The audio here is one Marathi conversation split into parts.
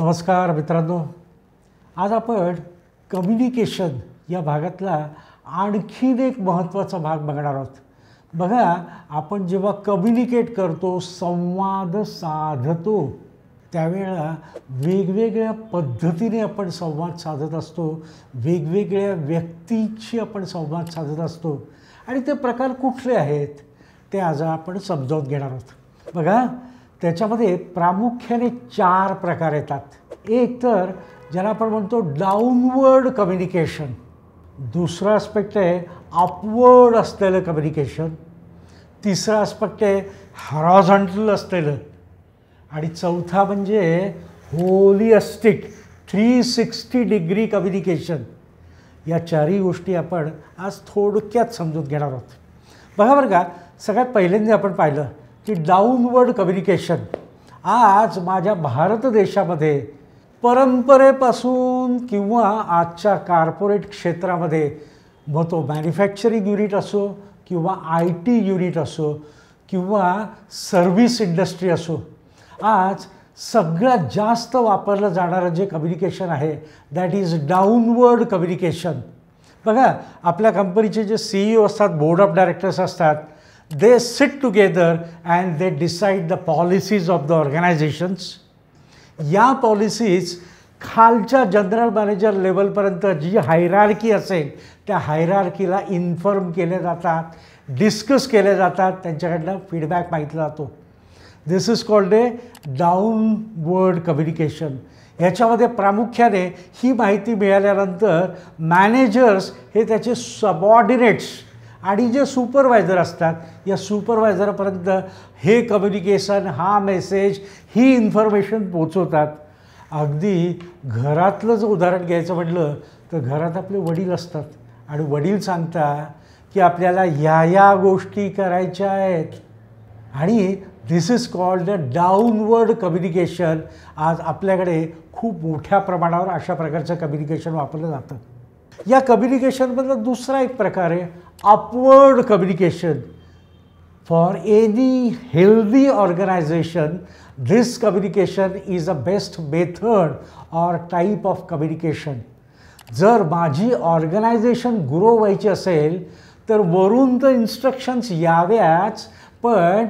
नमस्कार मित्रांनो, आज आपण कम्युनिकेशन या भागातला आणखीन एक महत्त्वाचा भाग बघणार आहोत. बघा, आपण जेव्हा कम्युनिकेट करतो, संवाद साधतो, त्यावेळेला वेगवेगळ्या पद्धतीने आपण संवाद साधत असतो, वेगवेगळ्या व्यक्तीशी आपण संवाद साधत असतो आणि ते प्रकार कुठले आहेत ते आज आपण समजावून घेणार आहोत. बघा, त्याच्यामध्ये प्रामुख्याने 4 प्रकार येतात. एक तर ज्याला आपण म्हणतो डाऊनवर्ड कम्युनिकेशन, दुसरा आस्पेक्ट आहे अपवर्ड असलेलं कम्युनिकेशन, तिसरा आस्पेक्ट आहे हॉरिझॉन्टल असलेलं आणि चौथा म्हणजे होलिस्टिक 360 डिग्री कम्युनिकेशन. या 4ही गोष्टी आपण आज थोडक्यात समजून घेणार आहोत. बघा बरं का, सगळ्यात पहिल्यांदा आपण पाहिलं की डाऊनवर्ड कम्युनिकेशन. आज माझ्या भारत देशामध्ये परंपरेपासून किंवा आजच्या कॉर्पोरेट क्षेत्रामध्ये, मग तो मॅन्युफॅक्चरिंग युनिट असो किंवा IT युनिट असो किंवा सर्व्हिस इंडस्ट्री असो, आज सगळ्यात जास्त वापरलं जाणारं जे कम्युनिकेशन आहे दॅट इज डाऊनवर्ड कम्युनिकेशन. बघा, आपल्या कंपनीचे जे CEO असतात, बोर्ड ऑफ डायरेक्टर्स असतात, they sit together and they decide the policies of the organizations. या पॉलिसीज खालच्या जनरल मॅनेजर लेवलपर्यंत जी हायरार्की असेल त्या हायरार्कीला इन्फॉर्म केले जातात, डिस्कस केले जातात, त्यांच्याकडनं फीडबॅक मागितला जातो. This is called a downward communication. ह्याच्यामध्ये प्रामुख्याने ही माहिती मिळाल्यानंतर मॅनेजर्स हे त्याचे सबऑर्डिनेट्स आणि जे सुपरवायझर असतात, या सुपरवायझरपर्यंत हे कम्युनिकेशन, हा मेसेज, ही इन्फॉर्मेशन पोचवतात. अगदी घरातलं जर उदाहरण घ्यायचं म्हटलं तर घरात आपले वडील असतात आणि वडील सांगतात की आपल्याला या गोष्टी करायच्या आहेत आणि this is called the downward communication. आज आपल्याकडे खूप मोठ्या प्रमाणावर अशा प्रकारचं कम्युनिकेशन वापरलं जातं. या कम्युनिकेशनमधला दुसरा एक प्रकार आहे upward communication. For any healthy organisation this communication is a best method or type of communication. जर माझी ऑर्गनायझेशन ग्रो व्हायची असेल तर वरून तर इन्स्ट्रक्शन्स याव्याच, पण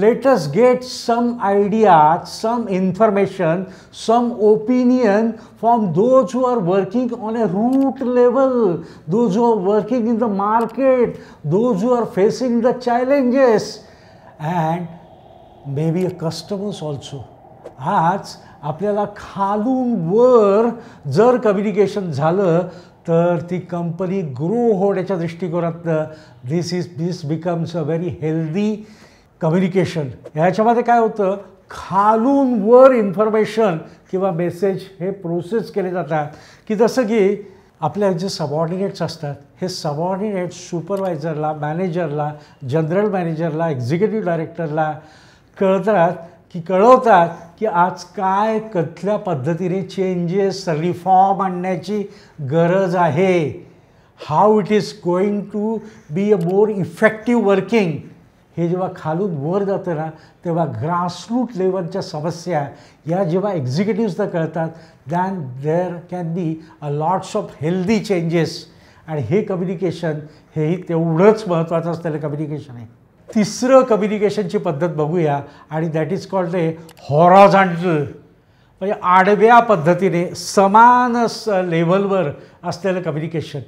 let us get some ideas, some information, some opinion from those who are working on a root level, those who are working in the market, those who are facing the challenges and maybe customers also. आज आपल्याला खालून वर जर कम्युनिकेशन झालं तर ती कंपनी ग्रो होण्याच्या दृष्टिकोनातनं this becomes a very healthy communication. ह्याच्यामध्ये काय होतं, खालून वर इन्फॉर्मेशन किंवा मेसेज हे प्रोसेस केले जातात की जसं की आपल्या जे सबऑर्डिनेट्स असतात, हे सबऑर्डिनेट्स सुपरवायझरला, मॅनेजरला, जनरल मॅनेजरला, एक्झिक्युटिव्ह डायरेक्टरला कळवतात की आज काय कुठल्या पद्धतीने चेंजेस, रिफॉर्म आणण्याची गरज आहे, how it is going to be a more effective working. हे जेव्हा खालून वर जातं ना, तेव्हा ग्रासरूट लेवलच्या समस्या या जेव्हा एक्झिक्युटिव्सना कळतात, then there can be a lots of healthy changes. आणि हे कम्युनिकेशन हेही तेवढंच महत्त्वाचं असलेलं कम्युनिकेशन आहे. तिसरं कम्युनिकेशनची पद्धत बघूया आणि that is called A horizontal, म्हणजे आडव्या पद्धतीने समान लेवलवर असलेलं कम्युनिकेशन.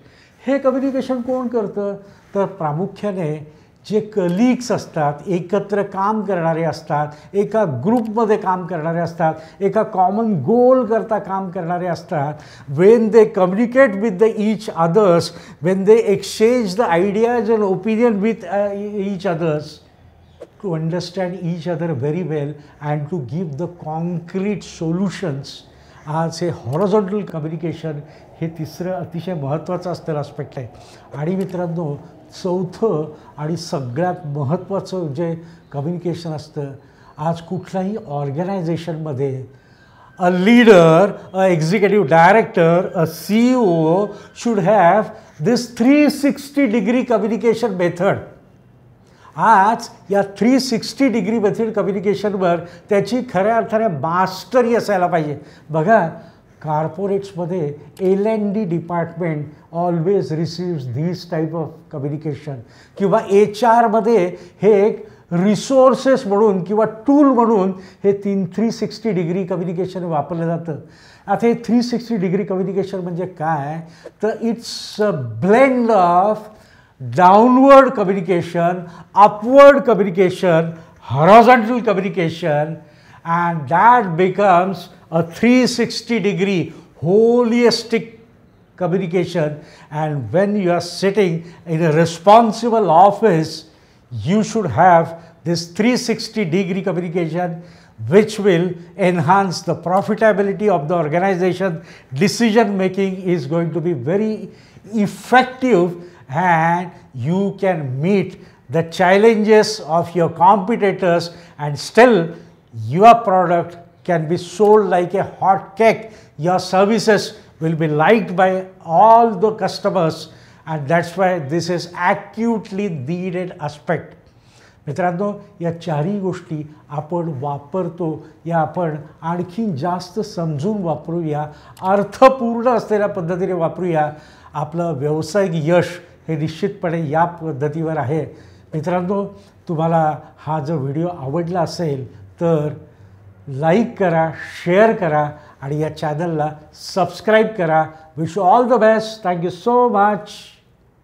हे कम्युनिकेशन कोण करतं तर प्रामुख्याने जे कलिग्स असतात, एकत्र काम करणारे असतात, एका ग्रुपमध्ये काम करणारे असतात, एका कॉमन गोल करता काम करणारे असतात. When they communicate with the each others, when they exchange the ideas and opinion with each others to understand each other very well and to give the concrete solutions. आज हे हॉरिझॉन्टल कम्युनिकेशन हे तिसरं अतिशय महत्त्वाचं असलेलं आस्पेक्ट आहे. आणि मित्रांनो, चौथं आणि सगळ्यात महत्त्वाचं जे कम्युनिकेशन असतं आज कुठल्याही ऑर्गनायझेशनमध्ये, a leader, a executive director, a CEO should have this 360 degree communication method. आज या 360 डिग्री मेथड कम्युनिकेशनवर त्याची खऱ्या अर्थाने मास्टरी असायला पाहिजे. बघा, कॉर्पोरेट्समध्ये L&D department always receives this type of communication, किंवा HR मध्ये हे एक रिसोर्सेस म्हणून किंवा टूल म्हणून हे 360 डिग्री कम्युनिकेशन वापरलं जातं. आता हे 360 डिग्री कम्युनिकेशन म्हणजे काय, तर it's a blend of downward communication, upward communication, horizontal communication, and that becomes a 360 degree holistic communication. And when you are sitting in a responsible office, you should have this 360 degree communication, which will enhance the profitability of the organization. Decision making is going to be very effective, and you can meet the challenges of your competitors, and still your product can be sold like a hot cake. Your services will be liked by all the customers, and that's why this is acutely needed aspect. मित्रांनो, या चारही गोष्टी आपण वापरतो, या आपण आणखीन जास्त समजून वापरूया, अर्थपूर्ण असलेल्या पद्धतीने वापरूया. आपलं व्यावसायिक यश हे निश्चितपणे या पद्धतीवर आहे. मित्रांनो, तुम्हाला हा जो व्हिडिओ आवडला असेल तर लाईक करा, शेअर करा आणि या चॅनलला सबस्क्राईब करा. Wish you all the best. Thank you so much.